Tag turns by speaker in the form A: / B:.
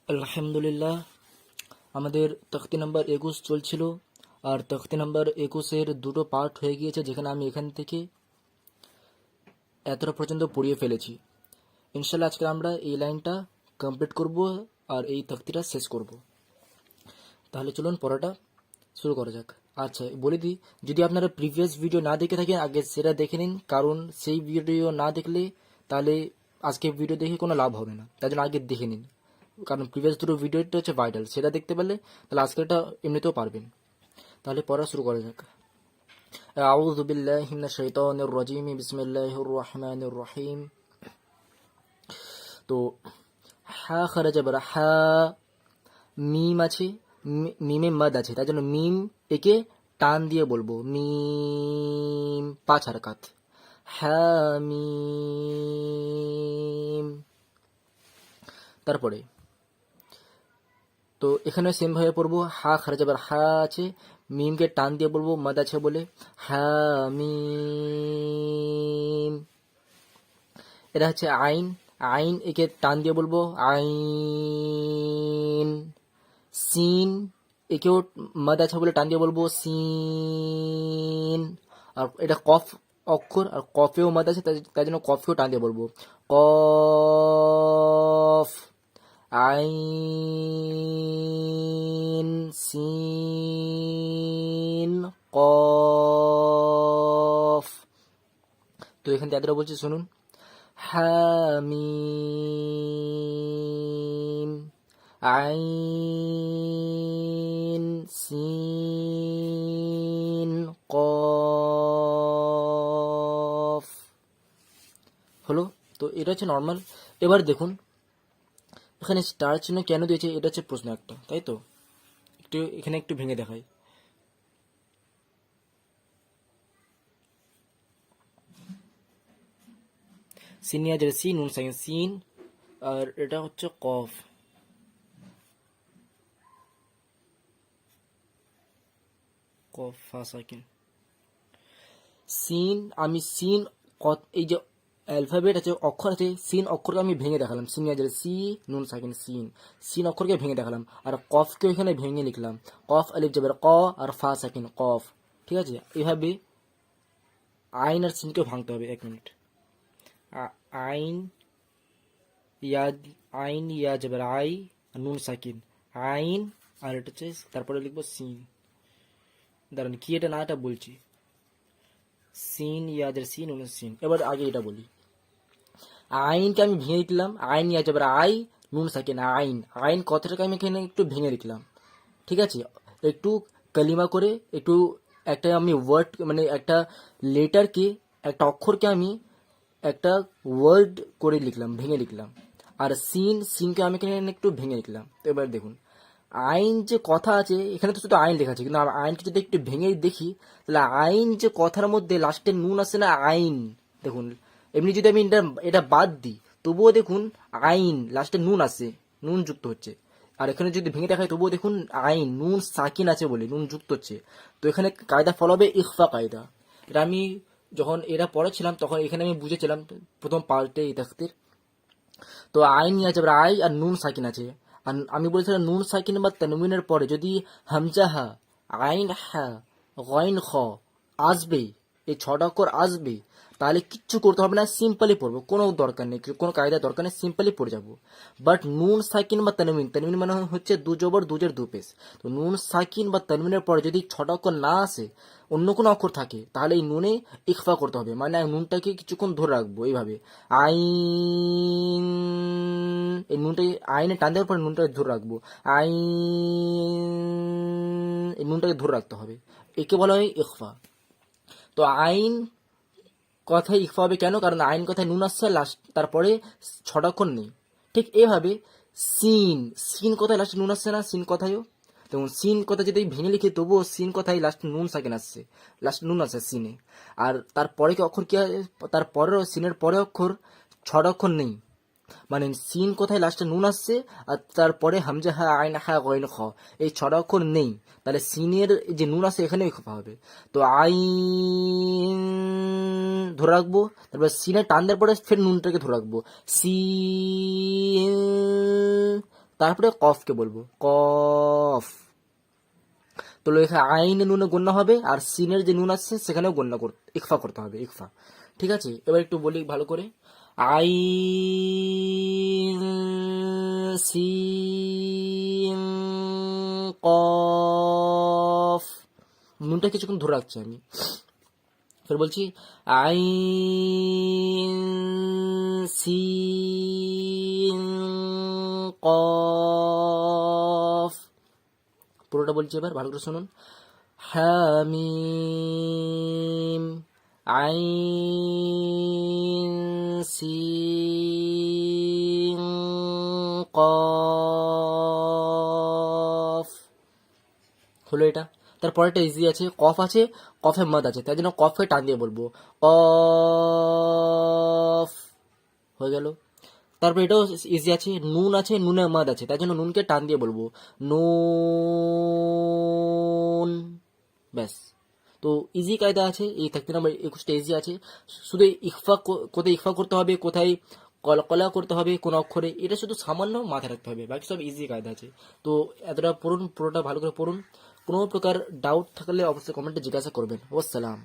A: আলহামদুলিল্লাহ, আমাদের তখতি নাম্বার 21 চলছিল। আর তখতি নাম্বার 21-এর দুটো পার্ট হয়ে গিয়েছে, যেখানে আমি এখান থেকে এতটা পর্যন্ত পড়িয়ে ফেলেছি। ইনশাল্লাহ আজকে আমরা এই লাইনটা কমপ্লিট করব আর এই তখতিটা শেষ করব। তাহলে চলুন পড়াটা শুরু করা যাক। আচ্ছা, বলে দিই, যদি আপনারা প্রিভিয়াস ভিডিও না দেখে থাকেন আগে সেটা দেখে নিন, কারণ সেই ভিডিও না দেখলে তাহলে আজকে ভিডিও দেখে কোনো লাভ হবে না। তার জন্য আগে দেখে নিন, কারণ প্রিভিয়াস দুটো ভিডিওটা হচ্ছে ভাইটাল, সেটা দেখতে পারলে তাহলে আজকেরটা এমনিতেও পারবেন। তাহলে পড়া শুরু করা যাক। আউযু বিল্লাহি মিনাশ শাইতানির রাজিম, বিসমিল্লাহির রহমানির রহিম। তো হা খারাজা বার হা, মিম আছে, মিমে মদ আছে, তার জন্য মিম একে টান দিয়ে বলবো, মিম 5 হারকাত, হা মিম। তারপরে তো এখানে সেম ভাবে পড়বো, হা খারাজা বার হা আছে, মিমকে টান দিয়ে বলবো, মদ আছে বলে, হা মিম। এটা হচ্ছে আইন, আইন একে টান দিয়ে বলবো, আইন। সিন একেও মদ আছে বলে টান দিয়ে বলবো, সিন। আর এটা কফ অক্ষর, আর কফেও মদ আছে, তাই জন্য কফকেও টান দিয়ে বলবো, কফ। আইন সিন কফ। তো এখান থেকে এতটা বলছি, শুনুন। হামিম আইন সিন কফ। হলো? তো এটা হচ্ছে নর্মাল। এবার দেখুন এখানে স্টার চিহ্ন কেন দিয়েছে, এটা হচ্ছে প্রশ্ন একটা, তাই তো? একটু এখানে একটু ভেঙে দেখাই। সিনিয়া যেটা সি, নুন সাইন সিন, আর এটা হচ্ছে কফ, কফ ফা সাকিন। সিন, আমি সিন এই যে অ্যালফাবেট আছে, অক্ষর আছে, সিন অক্ষরকে আমি ভেঙে দেখালাম, সিনিয়া যেটা সি, নুন সাকিন সিন, সিন অক্ষরকে ভেঙে দেখালাম। আর কফকে এখানে ভেঙে লিখলাম, কফ আলিফ জবর ক, আর ফা সাকিন কফ। ঠিক আছে, এভাবে আইন আর সিনকে ভাঙতে হবে। 1 মিনিট। আইন ইয়া, আইন ইয়া জবর আই, নুন সাকিন আইন, আর এটা হচ্ছে তারপরে লিখবো সিন। দাঁড়ান, কি এটা না এটা বলছি, সিন ইয়াদের সিন, নুন সিন। এবার আগে এটা বলি, আইনকে আমি ভেঙে লিখলাম, আইন ইয়া জবর আই, নুন সাকিন আইন, আইন কথাটাকে আমি এখানে একটু ভেঙে লিখলাম। ঠিক আছে, একটু কালিমা করে, একটু একটা আমি ওয়ার্ড মানে একটা লেটারকে, একটা অক্ষরকে আমি একটা ওয়ার্ড করে লিখলাম, ভেঙে লিখলাম। আর সিন, সিনকে আমি এখানে একটু ভেঙে লিখলাম। তো এবার দেখুন, আইন যে কথা আছে এখানে তো শুধু আইন লেখা আছে, কিন্তু আইনকে যদি একটু ভেঙে দেখি, তাহলে আইন যে কথার মধ্যে লাস্টে নুন আসে না, আইন। দেখুন, এমনি যদি আমি এটা বাদ দিই তবুও দেখুন আইন লাস্টে নুন আসে, নুন যুক্ত হচ্ছে। আর এখানে যদি ভেঙে দেখায় তবুও দেখুন আইন নুন সাকিন আছে বলে নুন যুক্ত হচ্ছে। তো এখানে কায়দা ফলো হবে ইখফা কায়দা। এটা আমি যখন এরা পড়াচ্ছিলাম তখন এখানে আমি বুঝেছিলাম প্রথম পার্টে এই তাখতির। তো আইন নিয়ে আছে, এবার আই আর নুন সাকিন আছে। আর আমি বলেছিলাম নুন সাকিন বা তানবিনের পরে যদি হামজা হা, আইন হা, গইন খ আসবে, এই 6টা অক্ষর আসবে, তাহলে কিচ্ছু করতে হবে না, সিম্পলি পড়বো, কোনো দরকার নেই, কোনো কায়দা দরকার নেই, সিম্পলি পড়ে যাবো। বাট নুন সাকিন বা তানবিন, তানবিন মানে হচ্ছে দু জবর দুজের দু পেশ। তো নুন সাকিন বা তানবিনের পরে যদি 6টা অক্ষর না আসে, অন্য কোনো অক্ষর থাকে, তাহলে এই নুনে ইখফা করতে হবে, মানে নুনটাকে কিছুক্ষণ ধরে রাখবো এইভাবে, আইন। এই নুনটাকে আইনে টান দেওয়ার পরে নুনটাকে ধরে রাখবো, আইন, এই নুনটাকে ধরে রাখতে হবে, একে বলা হয় ইখফা। তো আইন কথায় ইখফা হবে কেন, কারণ আইন কথায় নুন আসছে লাস্ট, তারপরে 6টা অক্ষর নেই। ঠিক এভাবে সিন, সিন কথায় লাস্টে নুন আসছে না, সিন কথায়ও দেখুন, সিন কথা যদি ভেঙে লিখে তবুও সিন কথায় লাস্ট নুন সাকিন আসছে, লাস্ট নুন আসছে সিনে। আর তারপরে কি অক্ষর কি, তারপরেও সিনের পরে অক্ষর 6টা অক্ষর নেই, মানে সিন কোথায় লাস্টে নুন আসছে, আর তারপরে হামজা হা, আইন হা, গইন খ, এই 6টা অক্ষর নেই, তাহলে সিনের যে নুন আছে এখানে খোপা হবে। তো আইন ধরে রাখবো, তারপর সিনে টান দেওয়ার পরে ফের নুনটাকে ধরে রাখবো, সিন, তারপরে কফকে বলবো, কফ। তো এখানে আইনে নুনে গণ্য হবে, আর সিনের যে নুন আসছে সেখানেও গণ্য করতে ইকফা করতে হবে, ইকফা। ঠিক আছে, এবার একটু বলি ভালো করে। আইন সিন কফ, নুনটা কিছুক্ষণ ধরে রাখছি আমি। ফের বলছি আইন সিন কফ, পুরোটা বলছি এবার ভালো করে শুনুন। হামিম আইন সিন কফ, হলো এটা। তারপরেরটা ইজি আছে, কফ আছে, কফে মদ আছে, তাই জন্য কফে টান দিয়ে বলবো, কফ, হয়ে গেল। তারপর এটাও ইজি আছে, নুন আছে, নুনে মদ আছে, তাই জন্য নুনকে টান দিয়ে বলবো, নুন, ব্যাস। তো ইজি কায়দা আছে, এই 30 নম্বর 21টা ইজি আছে। শুধু ইকফা কোথায় ইকফা করতে হবে, কোথায় কলা করতে হবে কোন অক্ষরে, এটা শুধু সামান্য মাথায় রাখতে হবে, বাকি সব ইজি কায়দা আছে। তো এতটা পড়ুন, পুরোটা ভালো করে পড়ুন। কোনো প্রকার ডাউট থাকলে অবশ্যই কমেন্টে জিজ্ঞাসা করবেন। ওয়াসসালাম।